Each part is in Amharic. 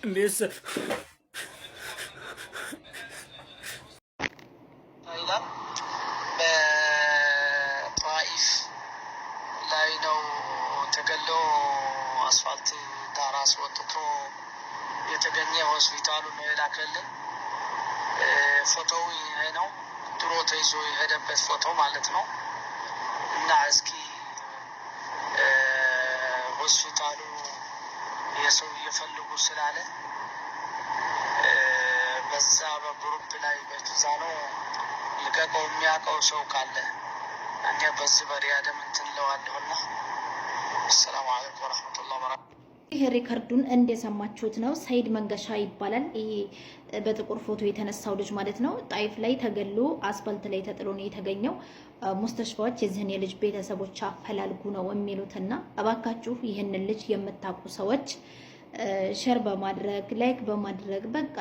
ليس በጣይፍ ላይ ነው ተገሎ አስፋልት ዳር አስወጥቶ የተገኘ ሆስፒታሉ ነው የላከልን። ፎቶው ይሄ ነው፣ ድሮ ተይዞ የሄደበት ፎቶ ማለት ነው። እና እስኪ ሆስፒታሉ የሰው እየፈልጉ ስላለ በዛ በግሩፕ ላይ በዛ ነው ልቀቀው የሚያውቀው ሰው ካለ እኔ በዚህ በሪያድም እንትን ለዋለሁና። አሰላሙ አለይኩም ወራህመቱላሂ ወበረካቱ። ይሄ ሪከርዱን እንደሰማችሁት ነው። ሰይድ መንገሻ ይባላል። ይሄ በጥቁር ፎቶ የተነሳው ልጅ ማለት ነው። ጣይፍ ላይ ተገሎ አስፋልት ላይ ተጥሎ ነው የተገኘው። ሙስተሽፋዎች የዚህን የልጅ ቤተሰቦች አፈላልጉ ነው የሚሉትና እባካችሁ ይህንን ልጅ የምታውቁ ሰዎች ሸር በማድረግ ላይክ በማድረግ በቃ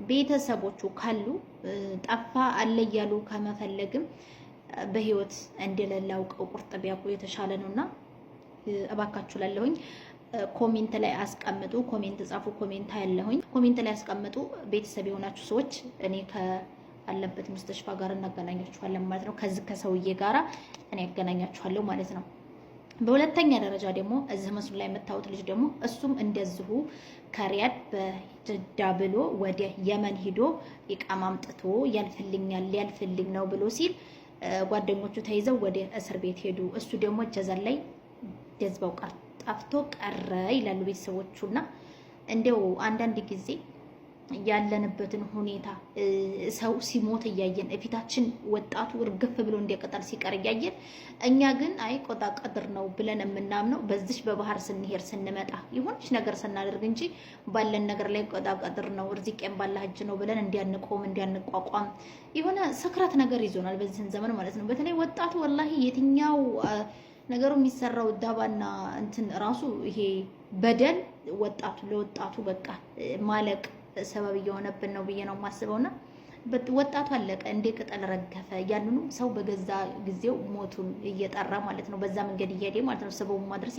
ቤተሰቦቹ ካሉ ጠፋ አለ እያሉ ከመፈለግም በህይወት እንደሌለ አውቀው ቁርጥ ቢያውቁ የተሻለ ነውና እባካችሁ ላለሁኝ ኮሜንት ላይ አስቀምጡ። ኮሜንት ጻፉ። ኮሜንት ያለሁኝ ኮሜንት ላይ አስቀምጡ። ቤተሰብ የሆናችሁ ሰዎች እኔ ከአለበት ሙስተሽፋ ጋር እናገናኛችኋለን ማለት ነው። ከዚህ ከሰውዬ ጋራ እኔ ያገናኛችኋለሁ ማለት ነው። በሁለተኛ ደረጃ ደግሞ እዚህ መስሉ ላይ የምታዩት ልጅ ደግሞ እሱም እንደዚሁ ከሪያድ በጅዳ ብሎ ወደ የመን ሂዶ ኢቃማ አምጥቶ ያልፍልኝ ነው ብሎ ሲል ጓደኞቹ ተይዘው ወደ እስር ቤት ሄዱ። እሱ ደግሞ ጀዛን ላይ ጀዝባው ጠፍቶ ቀረ ይላሉ ቤተሰቦቹና እንደው አንዳንድ ጊዜ ያለንበትን ሁኔታ ሰው ሲሞት እያየን እፊታችን ወጣቱ እርግፍ ብሎ እንደቀጠል ሲቀር እያየን እኛ ግን አይ ቆጣ ቀድር ነው ብለን የምናምነው በዚህ በባህር ስንሄድ ስንመጣ የሆነች ነገር ስናደርግ እንጂ ባለን ነገር ላይ ቆጣ ቀድር ነው ርዚቄን ባላህ እጅ ነው ብለን እንዲያንቆም እንዲያንቋቋም የሆነ ሰክራት ነገር ይዞናል በዚህ ዘመን ማለት ነው። በተለይ ወጣቱ ወላሂ የትኛው ነገሩ የሚሰራው ዳባና እንትን ራሱ ይሄ በደል ወጣቱ ለወጣቱ በቃ ማለቅ ሰበብ እየሆነብን ነው ብዬ ነው የማስበውና ወጣቱ አለቀ እንደ ቅጠል ረገፈ። ያንኑ ሰው በገዛ ጊዜው ሞቱን እየጠራ ማለት ነው በዛ መንገድ እየሄደ ማለት ነው። ሰበቡ ማድረስ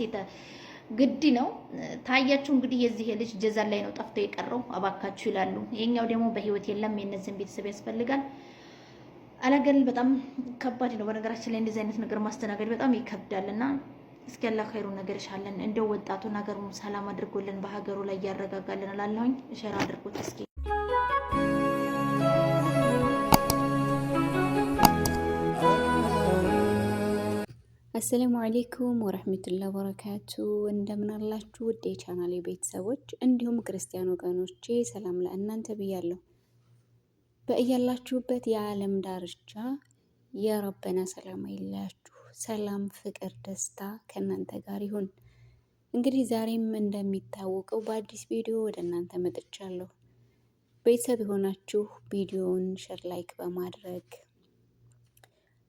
ግድ ነው። ታያችሁ እንግዲህ የዚህ ልጅ ጀዛን ላይ ነው ጠፍቶ የቀረው አባካችሁ ይላሉ። የኛው ደግሞ በህይወት የለም። የነዚህን ቤተሰብ ያስፈልጋል። አላገል በጣም ከባድ ነው። በነገራችን ላይ እንደዚህ አይነት ነገር ማስተናገድ በጣም ይከብዳልና እስኪ አላህ ኸይሩን ነገር ይሻለን። እንደው ወጣቱ ነገሩን ሰላም አድርጎልን በሀገሩ ላይ ያረጋጋልን እላለሁኝ። ሼር አድርጉት እስኪ። አሰላሙ አለይኩም ወራህመቱላሂ ወበረካቱ። እንደምን አላችሁ ውድ የቻናሌ ቤተሰቦች እንዲሁም ክርስቲያን ወገኖቼ ሰላም ለእናንተ ብያለሁ። በእያላችሁበት የዓለም ዳርቻ የረበና ሰላም አይለያችሁ። ሰላም፣ ፍቅር፣ ደስታ ከእናንተ ጋር ይሁን። እንግዲህ ዛሬም እንደሚታወቀው በአዲስ ቪዲዮ ወደ እናንተ መጥቻለሁ። ቤተሰብ የሆናችሁ ቪዲዮውን ሼር፣ ላይክ በማድረግ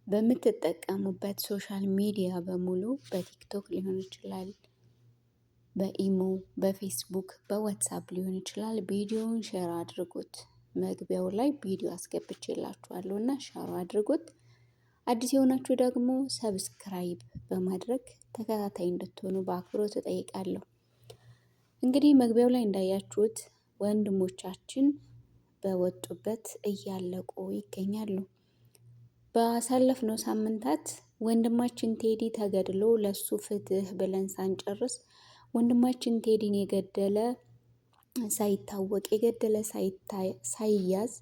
በምትጠቀሙበት ሶሻል ሚዲያ በሙሉ በቲክቶክ ሊሆን ይችላል፣ በኢሞ፣ በፌስቡክ፣ በዋትሳፕ ሊሆን ይችላል ቪዲዮውን ሼር አድርጉት። መግቢያው ላይ ቪዲዮ አስገብቼላችኋለሁ እና ሼር አድርጉት። አዲስ የሆናችሁ ደግሞ ሰብስክራይብ በማድረግ ተከታታይ እንድትሆኑ በአክብሮት እጠይቃለሁ። እንግዲህ መግቢያው ላይ እንዳያችሁት ወንድሞቻችን በወጡበት እያለቁ ይገኛሉ። ባሳለፍነው ሳምንታት ወንድማችን ቴዲ ተገድሎ ለሱ ፍትህ ብለን ሳንጨርስ ወንድማችን ቴዲን የገደለ ሳይታወቅ የገደለ ሳይያዝ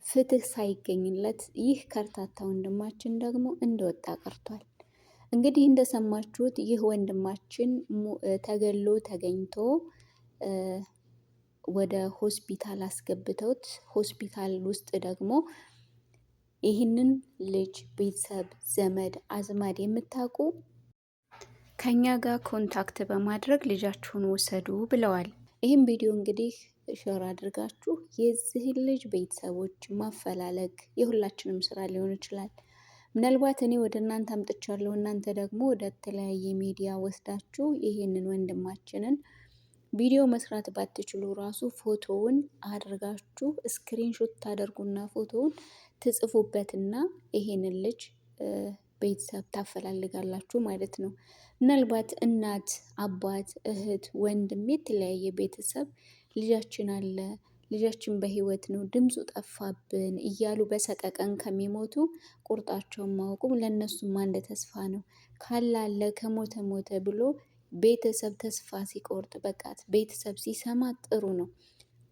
ፍትህ ሳይገኝለት ይህ ከርታታ ወንድማችን ደግሞ እንደወጣ ቀርቷል። እንግዲህ እንደሰማችሁት ይህ ወንድማችን ተገሎ ተገኝቶ ወደ ሆስፒታል አስገብተውት ሆስፒታል ውስጥ ደግሞ ይህንን ልጅ ቤተሰብ፣ ዘመድ አዝማድ የምታውቁ ከኛ ጋር ኮንታክት በማድረግ ልጃችሁን ውሰዱ ብለዋል። ይህም ቪዲዮ እንግዲህ ሼር አድርጋችሁ የዚህን ልጅ ቤተሰቦች ማፈላለግ የሁላችንም ስራ ሊሆን ይችላል። ምናልባት እኔ ወደ እናንተ አምጥቻለሁ፣ እናንተ ደግሞ ወደ ተለያየ ሚዲያ ወስዳችሁ ይሄንን ወንድማችንን ቪዲዮ መስራት ባትችሉ ራሱ ፎቶውን አድርጋችሁ ስክሪንሾት ታደርጉና ፎቶውን ትጽፉበትና ይሄንን ልጅ ቤተሰብ ታፈላልጋላችሁ ማለት ነው። ምናልባት እናት፣ አባት፣ እህት፣ ወንድም የተለያየ ቤተሰብ ልጃችን አለ ልጃችን በህይወት ነው ድምፁ ጠፋብን እያሉ በሰቀቀን ከሚሞቱ ቁርጣቸውን ማወቁም ለእነሱም አንድ ተስፋ ነው። ካላለ ከሞተ ሞተ ብሎ ቤተሰብ ተስፋ ሲቆርጥ በቃት ቤተሰብ ሲሰማ ጥሩ ነው።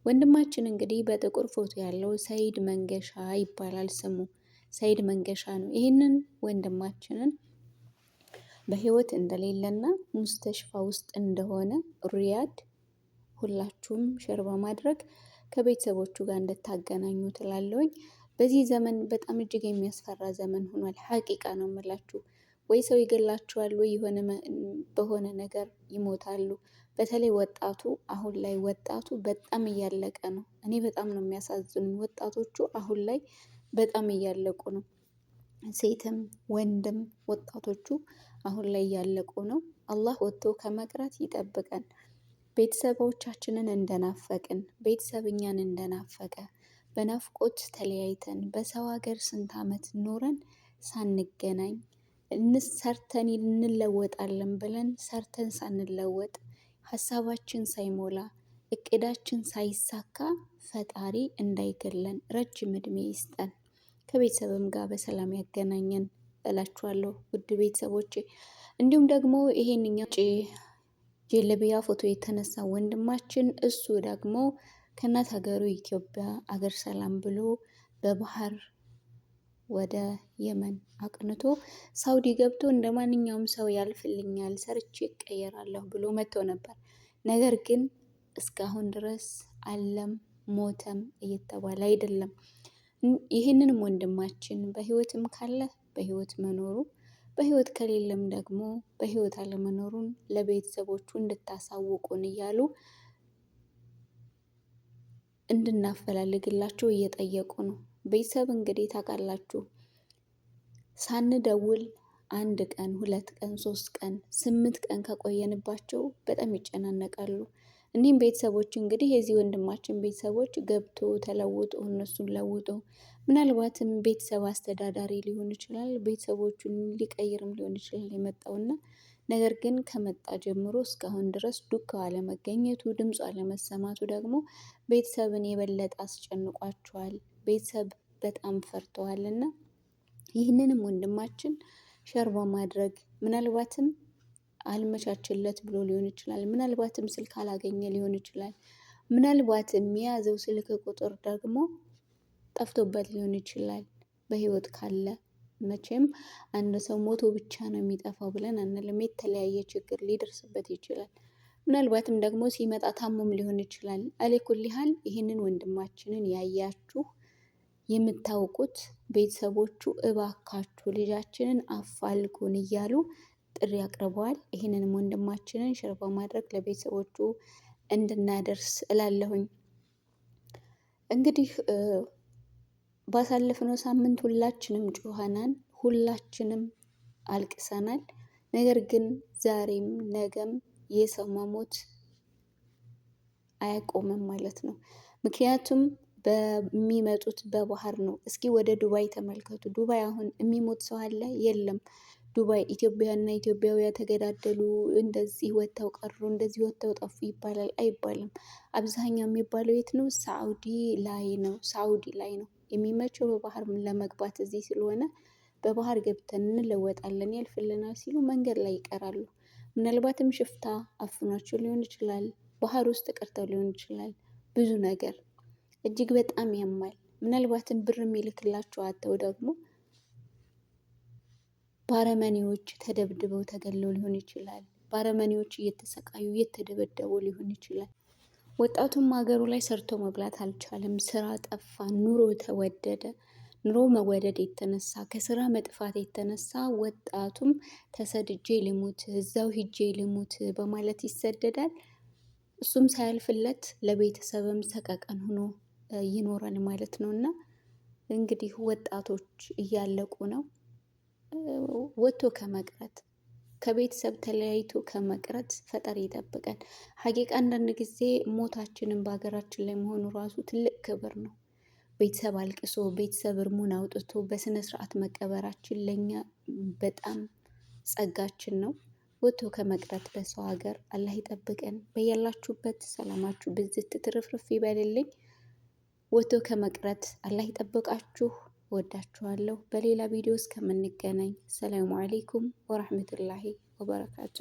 ወንድማችን እንግዲህ በጥቁር ፎቶ ያለው ሰይድ መንገሻ ይባላል ስሙ። ሰይድ መንገሻ ነው። ይህንን ወንድማችንን በህይወት እንደሌለና ሙስተሽፋ ውስጥ እንደሆነ ሪያድ ሁላችሁም ሸር በማድረግ ከቤተሰቦቹ ጋር እንድታገናኙ ትላለውኝ። በዚህ ዘመን በጣም እጅግ የሚያስፈራ ዘመን ሆኗል። ሀቂቃ ነው የምላችሁ። ወይ ሰው ይገላችኋል፣ ወይ የሆነ በሆነ ነገር ይሞታሉ። በተለይ ወጣቱ አሁን ላይ ወጣቱ በጣም እያለቀ ነው። እኔ በጣም ነው የሚያሳዝኑኝ ወጣቶቹ አሁን ላይ በጣም እያለቁ ነው። ሴትም ወንድም ወጣቶቹ አሁን ላይ እያለቁ ነው። አላህ ወጥቶ ከመቅረት ይጠብቀን። ቤተሰቦቻችንን እንደናፈቅን ቤተሰብ እኛን እንደናፈቀ በናፍቆት ተለያይተን በሰው ሀገር ስንት ዓመት ኖረን ሳንገናኝ ሰርተን እንለወጣለን ብለን ሰርተን ሳንለወጥ ሀሳባችን ሳይሞላ እቅዳችን ሳይሳካ ፈጣሪ እንዳይገለን ረጅም እድሜ ይስጠን፣ ከቤተሰብም ጋር በሰላም ያገናኘን እላችኋለሁ ውድ ቤተሰቦቼ። እንዲሁም ደግሞ ይሄንኛው ጀለቢያ ፎቶ የተነሳ ወንድማችን እሱ ደግሞ ከእናት ሀገሩ ኢትዮጵያ አገር ሰላም ብሎ በባህር ወደ የመን አቅንቶ ሳውዲ ገብቶ እንደ ማንኛውም ሰው ያልፍልኛል ሰርቼ እቀየራለሁ ብሎ መጥቶ ነበር። ነገር ግን እስካሁን ድረስ አለም ሞተም እየተባለ አይደለም። ይህንንም ወንድማችን በህይወትም ካለ በህይወት መኖሩ በህይወት ከሌለም ደግሞ በህይወት አለመኖሩን ለቤተሰቦቹ እንድታሳውቁን እያሉ እንድናፈላልግላቸው እየጠየቁ ነው። ቤተሰብ እንግዲህ ታውቃላችሁ ሳንደውል 1 ቀን 2 ቀን 3 ቀን 8 ቀን ከቆየንባቸው በጣም ይጨናነቃሉ። እኒህም ቤተሰቦች እንግዲህ የዚህ ወንድማችን ቤተሰቦች ገብቶ ተለውጦ እነሱን ለውጦ ምናልባትም ቤተሰብ አስተዳዳሪ ሊሆን ይችላል፣ ቤተሰቦቹን ሊቀይርም ሊሆን ይችላል የመጣውና ነገር ግን ከመጣ ጀምሮ እስካሁን ድረስ ዱካው አለመገኘቱ ድምፁ አለመሰማቱ ደግሞ ቤተሰብን የበለጠ አስጨንቋቸዋል። ቤተሰብ በጣም ፈርተዋልና ይህንንም ወንድማችን ሸር በማድረግ ምናልባትም አልመቻችለት ብሎ ሊሆን ይችላል፣ ምናልባትም ስልክ አላገኘ ሊሆን ይችላል፣ ምናልባትም የያዘው ስልክ ቁጥር ደግሞ ጠፍቶበት ሊሆን ይችላል። በህይወት ካለ መቼም አንድ ሰው ሞቶ ብቻ ነው የሚጠፋው ብለን አንልም። የተለያየ ችግር ሊደርስበት ይችላል። ምናልባትም ደግሞ ሲመጣ ታሞም ሊሆን ይችላል። አለኩል ያህል ይህንን ወንድማችንን ያያችሁ የምታውቁት ቤተሰቦቹ እባካችሁ ልጃችንን አፋልጉን እያሉ ጥሪ አቅርበዋል። ይህንንም ወንድማችንን ሸር በማድረግ ለቤተሰቦቹ እንድናደርስ እላለሁኝ። እንግዲህ ባሳለፍነው ሳምንት ሁላችንም ጮኸናል፣ ሁላችንም አልቅሰናል። ነገር ግን ዛሬም ነገም የሰው መሞት አያቆምም ማለት ነው። ምክንያቱም በሚመጡት በባህር ነው። እስኪ ወደ ዱባይ ተመልከቱ። ዱባይ አሁን የሚሞት ሰው አለ? የለም። ዱባይ ኢትዮጵያና ኢትዮጵያውያ ተገዳደሉ፣ እንደዚህ ወጥተው ቀሩ፣ እንደዚህ ወጥተው ጠፉ ይባላል? አይባልም። አብዛኛው የሚባለው የት ነው? ሳዑዲ ላይ ነው። ሳዑዲ ላይ ነው የሚመቸው በባህር ለመግባት እዚህ ስለሆነ በባህር ገብተን እንለወጣለን ያልፍልናል ሲሉ መንገድ ላይ ይቀራሉ። ምናልባትም ሽፍታ አፍኗቸው ሊሆን ይችላል። ባህር ውስጥ ቀርተው ሊሆን ይችላል። ብዙ ነገር እጅግ በጣም ያማል። ምናልባትም ብር የሚልክላቸው አጥተው ደግሞ ባረመኔዎች ተደብድበው ተገለው ሊሆን ይችላል። ባረመኔዎች እየተሰቃዩ እየተደበደቡ ሊሆን ይችላል። ወጣቱም ሀገሩ ላይ ሰርቶ መብላት አልቻለም። ስራ ጠፋ፣ ኑሮ ተወደደ። ኑሮ መወደድ የተነሳ ከስራ መጥፋት የተነሳ ወጣቱም ተሰድጄ ልሙት እዛው ሂጄ ልሙት በማለት ይሰደዳል። እሱም ሳያልፍለት ለቤተሰብም ሰቀቀን ሆኖ ይኖራል ማለት ነው። እና እንግዲህ ወጣቶች እያለቁ ነው። ወጥቶ ከመቅረት ከቤተሰብ ተለያይቶ ከመቅረት ፈጣሪ ይጠብቀን። ሀቂቃ አንዳንድ ጊዜ ሞታችንን በሀገራችን ላይ መሆኑ ራሱ ትልቅ ክብር ነው። ቤተሰብ አልቅሶ ቤተሰብ እርሙን አውጥቶ በስነ ስርዓት መቀበራችን ለኛ በጣም ጸጋችን ነው። ወጥቶ ከመቅረት በሰው ሀገር አላህ ይጠብቀን። በያላችሁበት ሰላማችሁ ብዝት ትርፍርፍ ይበልልኝ። ወጥቶ ከመቅረት አላህ ይጠብቃችሁ። ወዳችኋለሁ። በሌላ ቪዲዮ እስከምንገናኝ ሰላሙ አሌይኩም ወራህመቱላሂ ወበረካቱ።